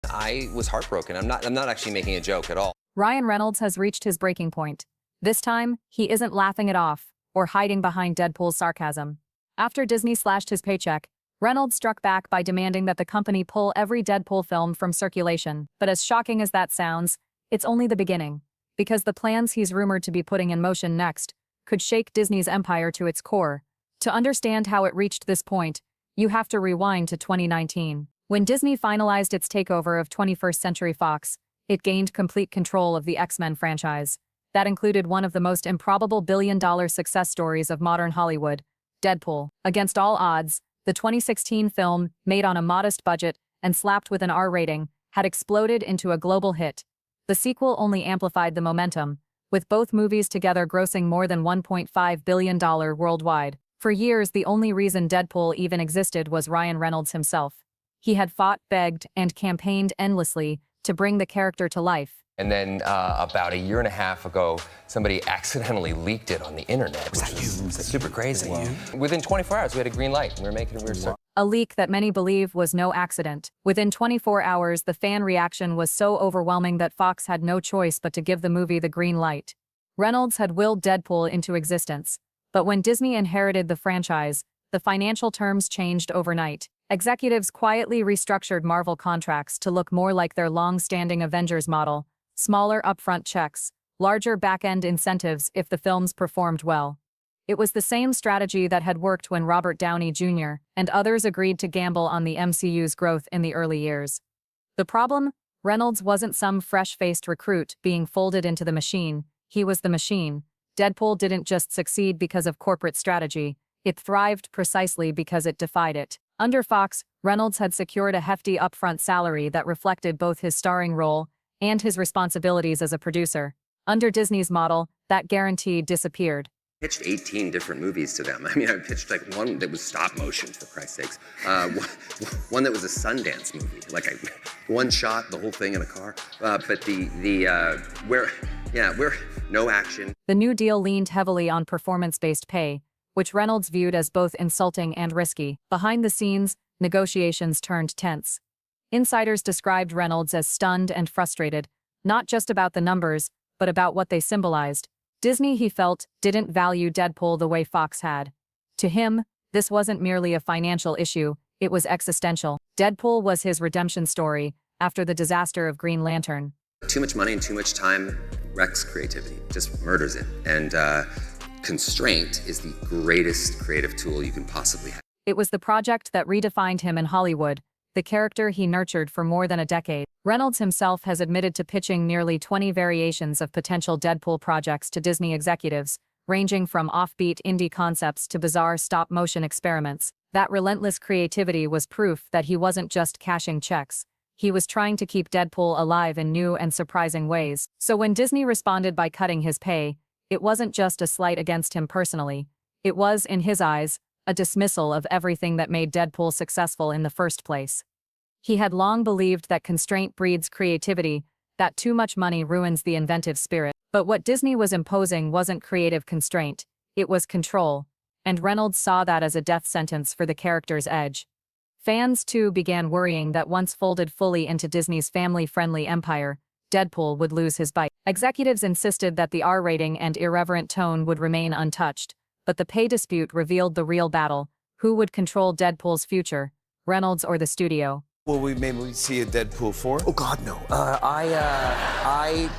I was heartbroken. I'm not actually making a joke at all. Ryan Reynolds has reached his breaking point. This time, he isn't laughing it off or hiding behind Deadpool's sarcasm. After Disney slashed his paycheck, Reynolds struck back by demanding that the company pull every Deadpool film from circulation. But as shocking as that sounds, it's only the beginning, because the plans he's rumored to be putting in motion next could shake Disney's empire to its core. To understand how it reached this point, you have to rewind to 2019. When Disney finalized its takeover of 21st Century Fox, it gained complete control of the X-Men franchise. That included one of the most improbable billion-dollar success stories of modern Hollywood, Deadpool. Against all odds, the 2016 film, made on a modest budget and slapped with an R rating, had exploded into a global hit. The sequel only amplified the momentum, with both movies together grossing more than $1.5 billion worldwide. For years, the only reason Deadpool even existed was Ryan Reynolds himself. He had fought, begged, and campaigned endlessly to bring the character to life. And then about a year and a half ago, somebody accidentally leaked it on the internet. Was that you? Super crazy. Within 24 hours, we had a green light. We were making a weird circle. A leak that many believe was no accident. Within 24 hours, the fan reaction was so overwhelming that Fox had no choice but to give the movie the green light. Reynolds had willed Deadpool into existence. But when Disney inherited the franchise, the financial terms changed overnight. Executives quietly restructured Marvel contracts to look more like their long-standing Avengers model: smaller upfront checks, larger back-end incentives if the films performed well. It was the same strategy that had worked when Robert Downey Jr. and others agreed to gamble on the MCU's growth in the early years. The problem? Reynolds wasn't some fresh-faced recruit being folded into the machine. He was the machine. Deadpool didn't just succeed because of corporate strategy. It thrived precisely because it defied it. Under Fox, Reynolds had secured a hefty upfront salary that reflected both his starring role and his responsibilities as a producer. Under Disney's model, that guarantee disappeared. Pitched 18 different movies to them. I mean, I pitched like one that was stop motion, for Christ's sakes. One that was a Sundance movie, like one shot, the whole thing in a car. But where no action. The new deal leaned heavily on performance-based pay, which Reynolds viewed as both insulting and risky. Behind the scenes, negotiations turned tense. Insiders described Reynolds as stunned and frustrated, not just about the numbers, but about what they symbolized. Disney, he felt, didn't value Deadpool the way Fox had. To him, this wasn't merely a financial issue, it was existential. Deadpool was his redemption story after the disaster of Green Lantern. Too much money and too much time wrecks creativity, just murders it. And constraint is the greatest creative tool you can possibly have. It was the project that redefined him in Hollywood, the character he nurtured for more than a decade. Reynolds himself has admitted to pitching nearly 20 variations of potential Deadpool projects to Disney executives, ranging from offbeat indie concepts to bizarre stop-motion experiments. That relentless creativity was proof that he wasn't just cashing checks. He was trying to keep Deadpool alive in new and surprising ways. So when Disney responded by cutting his pay, it wasn't just a slight against him personally. It was, in his eyes, a dismissal of everything that made Deadpool successful in the first place. He had long believed that constraint breeds creativity, that too much money ruins the inventive spirit. But what Disney was imposing wasn't creative constraint, it was control, and Reynolds saw that as a death sentence for the character's edge. Fans, too, began worrying that once folded fully into Disney's family-friendly empire, Deadpool would lose his bite. Executives insisted that the R rating and irreverent tone would remain untouched, but the pay dispute revealed the real battle: who would control Deadpool's future, Reynolds or the studio? Will we maybe see a Deadpool 4? Oh God, no.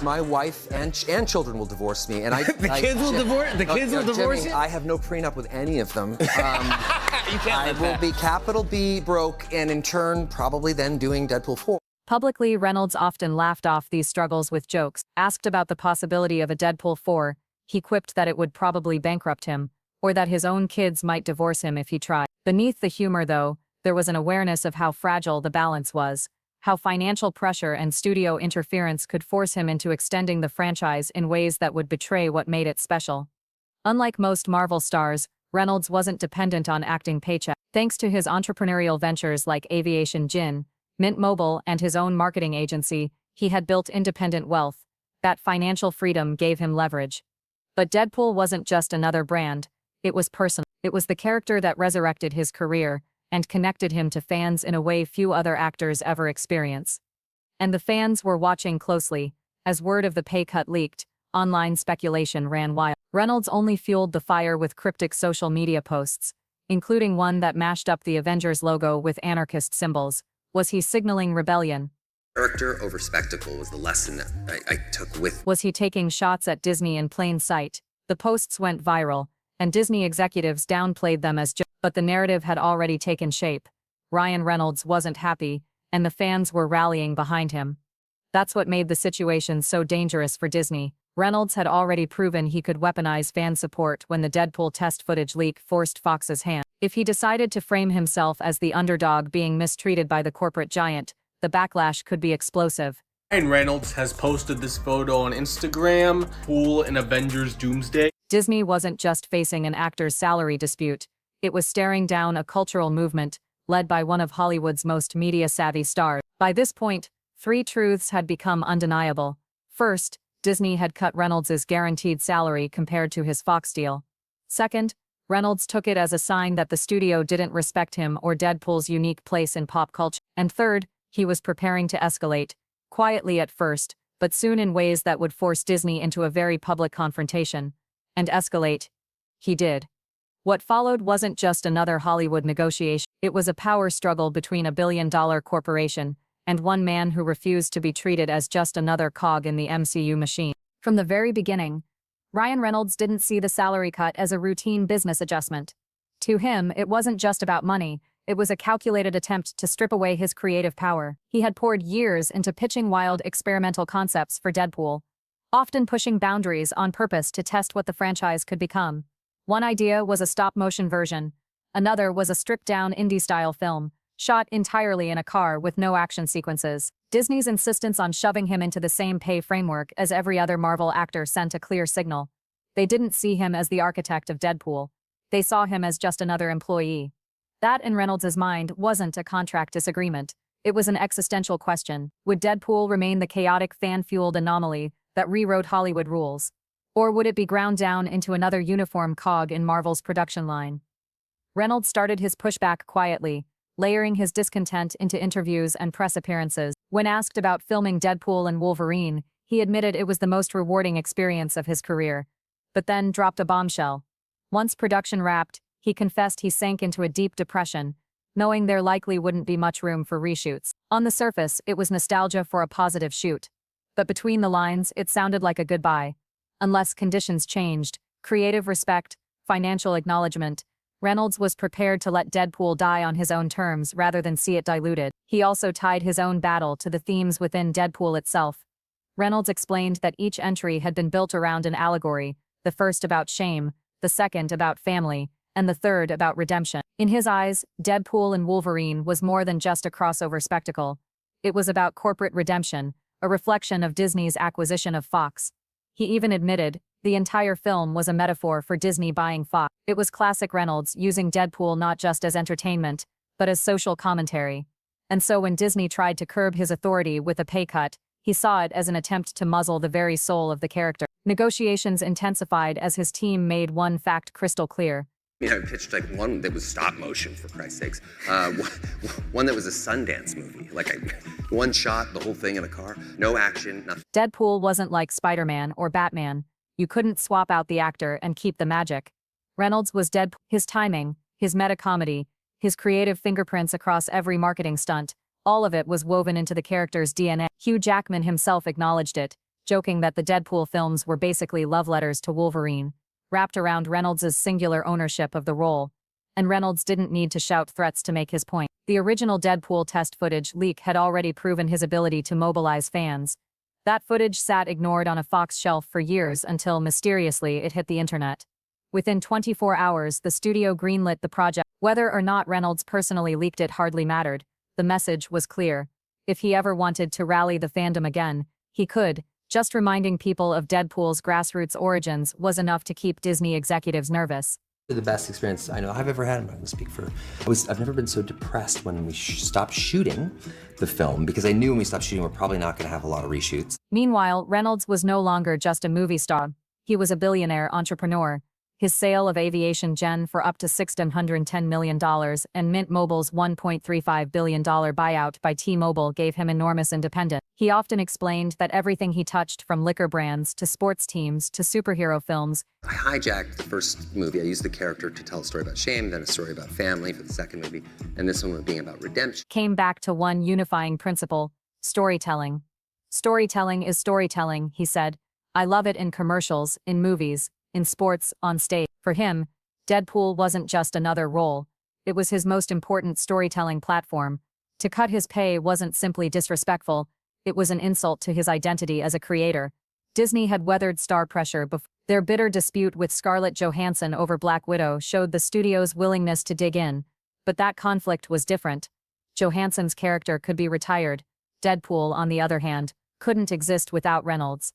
My wife and children will divorce me, and The kids will divorce. The kids will divorce Jimmy, you. I have no prenup with any of them. You can't I let will that. be capital B broke, and in turn, probably then doing Deadpool 4. Publicly, Reynolds often laughed off these struggles with jokes. Asked about the possibility of a Deadpool 4, he quipped that it would probably bankrupt him, or that his own kids might divorce him if he tried. Beneath the humor, though, there was an awareness of how fragile the balance was, how financial pressure and studio interference could force him into extending the franchise in ways that would betray what made it special. Unlike most Marvel stars, Reynolds wasn't dependent on acting paychecks. Thanks to his entrepreneurial ventures like Aviation Gin, Mint Mobile, and his own marketing agency, he had built independent wealth. That financial freedom gave him leverage. But Deadpool wasn't just another brand, it was personal. It was the character that resurrected his career and connected him to fans in a way few other actors ever experience. And the fans were watching closely. As word of the pay cut leaked, online speculation ran wild. Reynolds only fueled the fire with cryptic social media posts, including one that mashed up the Avengers logo with anarchist symbols. Was he signaling rebellion? Character over spectacle was the lesson that I took with. Was he taking shots at Disney in plain sight? The posts went viral, and Disney executives downplayed them as jokes, but the narrative had already taken shape. Ryan Reynolds wasn't happy, and the fans were rallying behind him. That's what made the situation so dangerous for Disney. Reynolds had already proven he could weaponize fan support when the Deadpool test footage leak forced Fox's hand. If he decided to frame himself as the underdog being mistreated by the corporate giant, the backlash could be explosive. Ryan Reynolds has posted this photo on Instagram, Pool in Avengers Doomsday. Disney wasn't just facing an actor's salary dispute, it was staring down a cultural movement led by one of Hollywood's most media-savvy stars. By this point, three truths had become undeniable. First, Disney had cut Reynolds' guaranteed salary compared to his Fox deal. Second, Reynolds took it as a sign that the studio didn't respect him or Deadpool's unique place in pop culture. And third, he was preparing to escalate, quietly at first, but soon in ways that would force Disney into a very public confrontation. And escalate. He did. What followed wasn't just another Hollywood negotiation, it was a power struggle between a billion-dollar corporation and one man who refused to be treated as just another cog in the MCU machine. From the very beginning, Ryan Reynolds didn't see the salary cut as a routine business adjustment. To him, it wasn't just about money. It was a calculated attempt to strip away his creative power. He had poured years into pitching wild experimental concepts for Deadpool, often pushing boundaries on purpose to test what the franchise could become. One idea was a stop-motion version. Another was a stripped-down indie-style film, shot entirely in a car with no action sequences. Disney's insistence on shoving him into the same pay framework as every other Marvel actor sent a clear signal. They didn't see him as the architect of Deadpool. They saw him as just another employee. That, in Reynolds' mind, wasn't a contract disagreement. It was an existential question. Would Deadpool remain the chaotic, fan-fueled anomaly that rewrote Hollywood rules? Or would it be ground down into another uniform cog in Marvel's production line? Reynolds started his pushback quietly, layering his discontent into interviews and press appearances. When asked about filming Deadpool and Wolverine, he admitted it was the most rewarding experience of his career, but then dropped a bombshell. Once production wrapped, he confessed he sank into a deep depression, knowing there likely wouldn't be much room for reshoots. On the surface, it was nostalgia for a positive shoot. But between the lines, it sounded like a goodbye. Unless conditions changed, creative respect, financial acknowledgement, Reynolds was prepared to let Deadpool die on his own terms rather than see it diluted. He also tied his own battle to the themes within Deadpool itself. Reynolds explained that each entry had been built around an allegory, the first about shame, the second about family, and the third about redemption. In his eyes, Deadpool and Wolverine was more than just a crossover spectacle. It was about corporate redemption, a reflection of Disney's acquisition of Fox. He even admitted, the entire film was a metaphor for Disney buying Fox. It was classic Reynolds using Deadpool not just as entertainment, but as social commentary. And so when Disney tried to curb his authority with a pay cut, he saw it as an attempt to muzzle the very soul of the character. Negotiations intensified as his team made one fact crystal clear. I pitched like one that was stop motion, for Christ's sakes. One that was a Sundance movie, one shot, the whole thing in a car, no action, nothing. Deadpool wasn't like Spider-Man or Batman. You couldn't swap out the actor and keep the magic. Reynolds was Deadpool. His timing, his meta-comedy, his creative fingerprints across every marketing stunt, all of it was woven into the character's DNA. Hugh Jackman himself acknowledged it, joking that the Deadpool films were basically love letters to Wolverine, wrapped around Reynolds' singular ownership of the role. And Reynolds didn't need to shout threats to make his point. The original Deadpool test footage leak had already proven his ability to mobilize fans. That footage sat ignored on a Fox shelf for years until, mysteriously, it hit the internet. Within 24 hours, the studio greenlit the project. Whether or not Reynolds personally leaked it hardly mattered. The message was clear. If he ever wanted to rally the fandom again, he could. Just reminding people of Deadpool's grassroots origins was enough to keep Disney executives nervous. The best experience I know I've ever had. I'm not going to speak for. I've never been so depressed when we stopped shooting the film, because I knew when we stopped shooting we're probably not going to have a lot of reshoots. Meanwhile, Reynolds was no longer just a movie star. He was a billionaire entrepreneur. His sale of Aviation Gen for up to $610 million and Mint Mobile's $1.35 billion buyout by T-Mobile gave him enormous independence. He often explained that everything he touched, from liquor brands to sports teams to superhero films, I hijacked the first movie. I used the character to tell a story about shame, then a story about family for the second movie, and this one was being about redemption. came back to one unifying principle: storytelling. Storytelling is storytelling, he said. I love it in commercials, in movies, in sports, on stage. For him, Deadpool wasn't just another role. It was his most important storytelling platform. To cut his pay wasn't simply disrespectful, it was an insult to his identity as a creator. Disney had weathered star pressure before. Their bitter dispute with Scarlett Johansson over Black Widow showed the studio's willingness to dig in. But that conflict was different. Johansson's character could be retired. Deadpool, on the other hand, couldn't exist without Reynolds.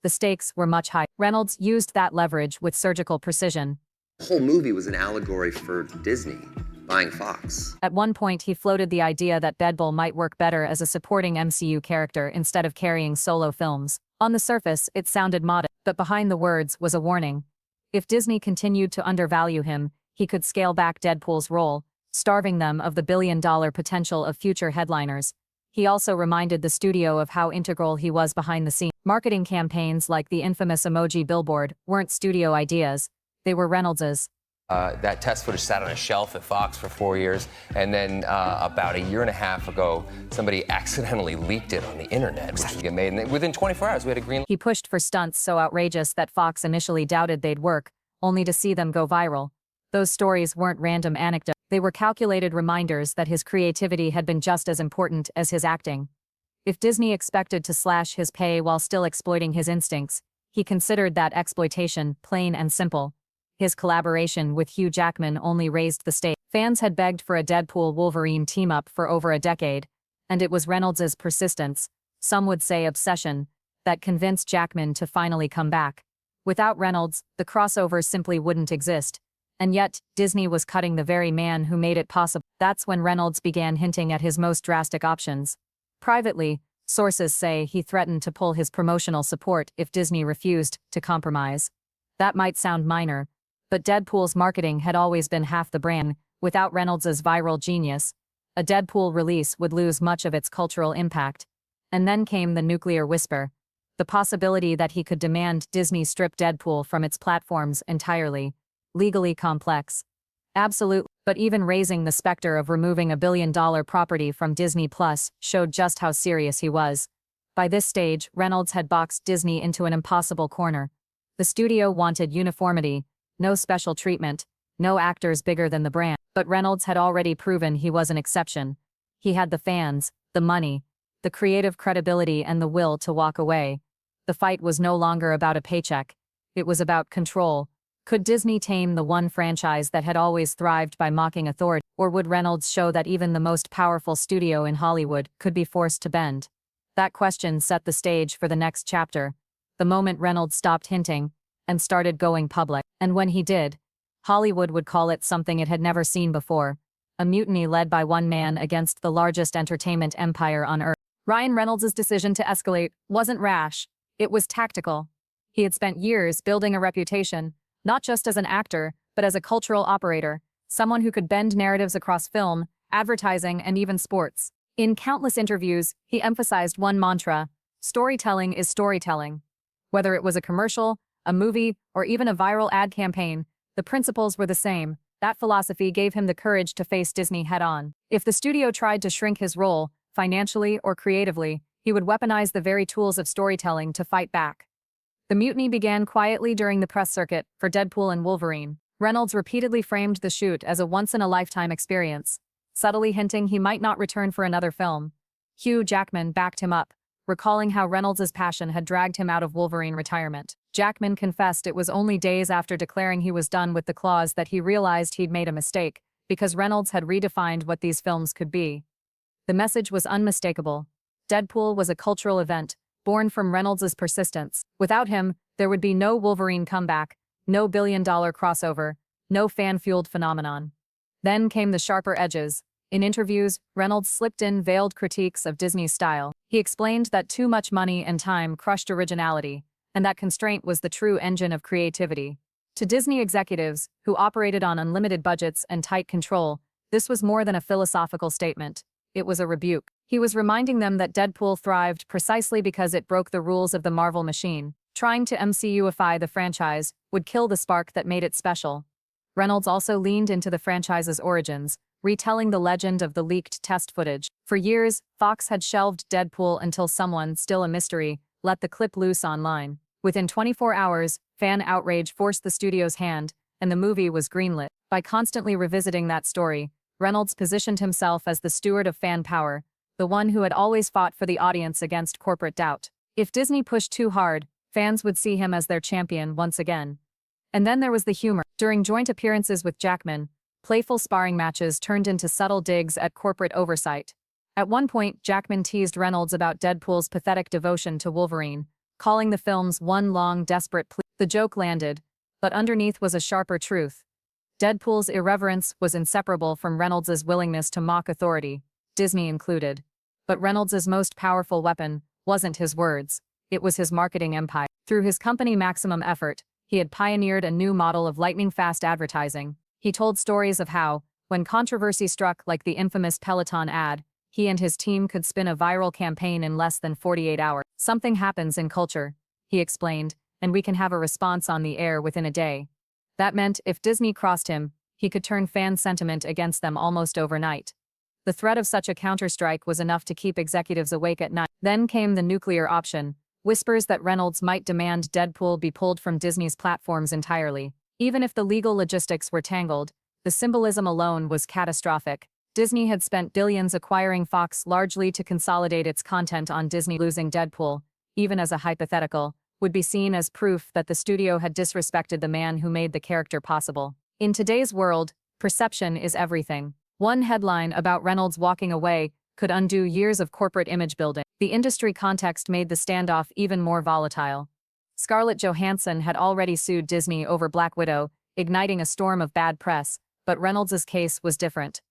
The stakes were much higher. Reynolds used that leverage with surgical precision. The whole movie was an allegory for Disney buying Fox. At one point, he floated the idea that Deadpool might work better as a supporting MCU character instead of carrying solo films. On the surface, it sounded modest, but behind the words was a warning. If Disney continued to undervalue him, he could scale back Deadpool's role, starving them of the billion-dollar potential of future headliners. He also reminded the studio of how integral he was behind the scenes. Marketing campaigns like the infamous emoji billboard weren't studio ideas, they were Reynolds's. That test footage sat on a shelf at Fox for 4 years, and then about a year and a half ago, somebody accidentally leaked it on the internet, which was get made. And within 24 hours, we had a green. He pushed for stunts so outrageous that Fox initially doubted they'd work, only to see them go viral. Those stories weren't random anecdotes. They were calculated reminders that his creativity had been just as important as his acting. If Disney expected to slash his pay while still exploiting his instincts, he considered that exploitation plain and simple. His collaboration with Hugh Jackman only raised the stakes. Fans had begged for a Deadpool-Wolverine team-up for over a decade, and it was Reynolds's persistence, some would say obsession, that convinced Jackman to finally come back. Without Reynolds, the crossover simply wouldn't exist. And yet, Disney was cutting the very man who made it possible. That's when Reynolds began hinting at his most drastic options. Privately, sources say he threatened to pull his promotional support if Disney refused to compromise. That might sound minor, but Deadpool's marketing had always been half the brand. Without Reynolds's viral genius, a Deadpool release would lose much of its cultural impact. And then came the nuclear whisper, the possibility that he could demand Disney strip Deadpool from its platforms entirely. Legally complex. Absolutely. But even raising the specter of removing a billion-dollar property from Disney Plus showed just how serious he was. By this stage, Reynolds had boxed Disney into an impossible corner. The studio wanted uniformity, no special treatment, no actors bigger than the brand. But Reynolds had already proven he was an exception. He had the fans, the money, the creative credibility, and the will to walk away. The fight was no longer about a paycheck. It was about control. Could Disney tame the one franchise that had always thrived by mocking authority, or would Reynolds show that even the most powerful studio in Hollywood could be forced to bend? That question set the stage for the next chapter, the moment Reynolds stopped hinting and started going public. And when he did, Hollywood would call it something it had never seen before, a mutiny led by one man against the largest entertainment empire on earth. Ryan Reynolds' decision to escalate wasn't rash, it was tactical. He had spent years building a reputation, not just as an actor, but as a cultural operator, someone who could bend narratives across film, advertising, and even sports. In countless interviews, he emphasized one mantra: storytelling is storytelling. Whether it was a commercial, a movie, or even a viral ad campaign, the principles were the same. That philosophy gave him the courage to face Disney head-on. If the studio tried to shrink his role, financially or creatively, he would weaponize the very tools of storytelling to fight back. The mutiny began quietly during the press circuit for Deadpool and Wolverine. Reynolds repeatedly framed the shoot as a once-in-a-lifetime experience, subtly hinting he might not return for another film. Hugh Jackman backed him up, recalling how Reynolds' passion had dragged him out of Wolverine retirement. Jackman confessed it was only days after declaring he was done with the clause that he realized he'd made a mistake, because Reynolds had redefined what these films could be. The message was unmistakable. Deadpool was a cultural event, born from Reynolds' persistence. Without him, there would be no Wolverine comeback, no billion-dollar crossover, no fan-fueled phenomenon. Then came the sharper edges. In interviews, Reynolds slipped in veiled critiques of Disney's style. He explained that too much money and time crushed originality, and that constraint was the true engine of creativity. To Disney executives, who operated on unlimited budgets and tight control, this was more than a philosophical statement. It was a rebuke. He was reminding them that Deadpool thrived precisely because it broke the rules of the Marvel machine. Trying to MCUify the franchise would kill the spark that made it special. Reynolds also leaned into the franchise's origins, retelling the legend of the leaked test footage. For years, Fox had shelved Deadpool until someone, still a mystery, let the clip loose online. Within 24 hours, fan outrage forced the studio's hand, and the movie was greenlit. By constantly revisiting that story, Reynolds positioned himself as the steward of fan power, the one who had always fought for the audience against corporate doubt. If Disney pushed too hard, fans would see him as their champion once again. And then there was the humor. During joint appearances with Jackman, playful sparring matches turned into subtle digs at corporate oversight. At one point, Jackman teased Reynolds about Deadpool's pathetic devotion to Wolverine, calling the films one long, desperate plea. The joke landed, but underneath was a sharper truth. Deadpool's irreverence was inseparable from Reynolds's willingness to mock authority, Disney included. But Reynolds's most powerful weapon wasn't his words, it was his marketing empire. Through his company Maximum Effort, he had pioneered a new model of lightning-fast advertising. He told stories of how, when controversy struck like the infamous Peloton ad, he and his team could spin a viral campaign in less than 48 hours. Something happens in culture, he explained, and we can have a response on the air within a day. That meant if Disney crossed him, he could turn fan sentiment against them almost overnight. The threat of such a counterstrike was enough to keep executives awake at night. Then came the nuclear option, whispers that Reynolds might demand Deadpool be pulled from Disney's platforms entirely. Even if the legal logistics were tangled, the symbolism alone was catastrophic. Disney had spent billions acquiring Fox largely to consolidate its content on Disney. Losing Deadpool, even as a hypothetical, would be seen as proof that the studio had disrespected the man who made the character possible. In today's world, perception is everything. One headline about Reynolds walking away could undo years of corporate image building. The industry context made the standoff even more volatile. Scarlett Johansson had already sued Disney over Black Widow, igniting a storm of bad press, but Reynolds' case was different.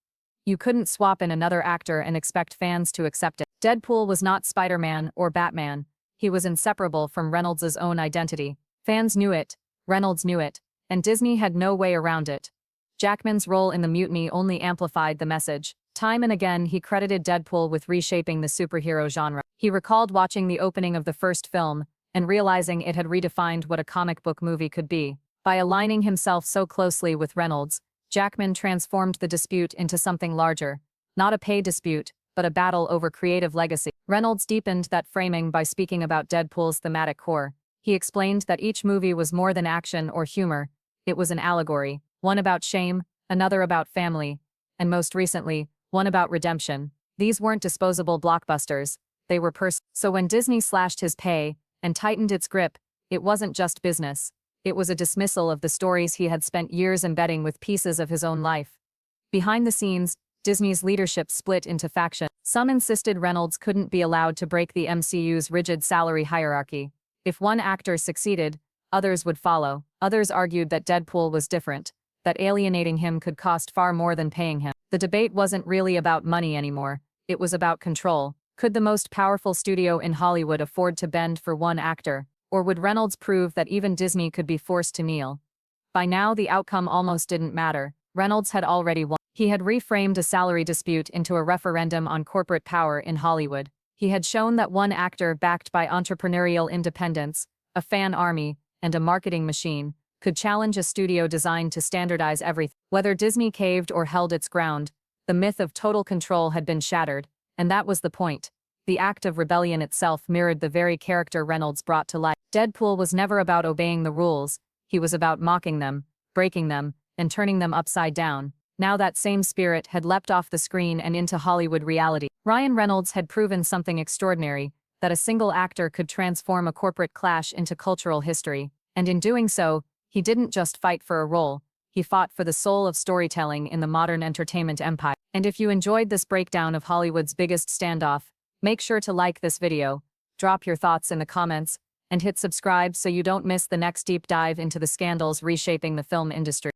You couldn't swap in another actor and expect fans to accept it. Deadpool was not Spider-Man or Batman. He was inseparable from Reynolds' own identity. Fans knew it, Reynolds knew it, and Disney had no way around it. Jackman's role in the mutiny only amplified the message. Time and again, he credited Deadpool with reshaping the superhero genre. He recalled watching the opening of the first film and realizing it had redefined what a comic book movie could be. By aligning himself so closely with Reynolds, Jackman transformed the dispute into something larger. Not a pay dispute, but a battle over creative legacy. Reynolds deepened that framing by speaking about Deadpool's thematic core. He explained that each movie was more than action or humor. It was an allegory, one about shame, another about family, and most recently, one about redemption. These weren't disposable blockbusters, they were personal. So when Disney slashed his pay and tightened its grip, it wasn't just business. It was a dismissal of the stories he had spent years embedding with pieces of his own life. Behind the scenes, Disney's leadership split into factions. Some insisted Reynolds couldn't be allowed to break the MCU's rigid salary hierarchy. If one actor succeeded, others would follow. Others argued that Deadpool was different, that alienating him could cost far more than paying him. The debate wasn't really about money anymore, it was about control. Could the most powerful studio in Hollywood afford to bend for one actor, or would Reynolds prove that even Disney could be forced to kneel? By now the outcome almost didn't matter. Reynolds had already won. He had reframed a salary dispute into a referendum on corporate power in Hollywood. He had shown that one actor backed by entrepreneurial independence, a fan army, and a marketing machine, could challenge a studio designed to standardize everything. Whether Disney caved or held its ground, the myth of total control had been shattered, and that was the point. The act of rebellion itself mirrored the very character Reynolds brought to life. Deadpool was never about obeying the rules, he was about mocking them, breaking them, and turning them upside down. Now that same spirit had leapt off the screen and into Hollywood reality. Ryan Reynolds had proven something extraordinary, that a single actor could transform a corporate clash into cultural history. And in doing so, he didn't just fight for a role, he fought for the soul of storytelling in the modern entertainment empire. And if you enjoyed this breakdown of Hollywood's biggest standoff, make sure to like this video, drop your thoughts in the comments, and hit subscribe so you don't miss the next deep dive into the scandals reshaping the film industry.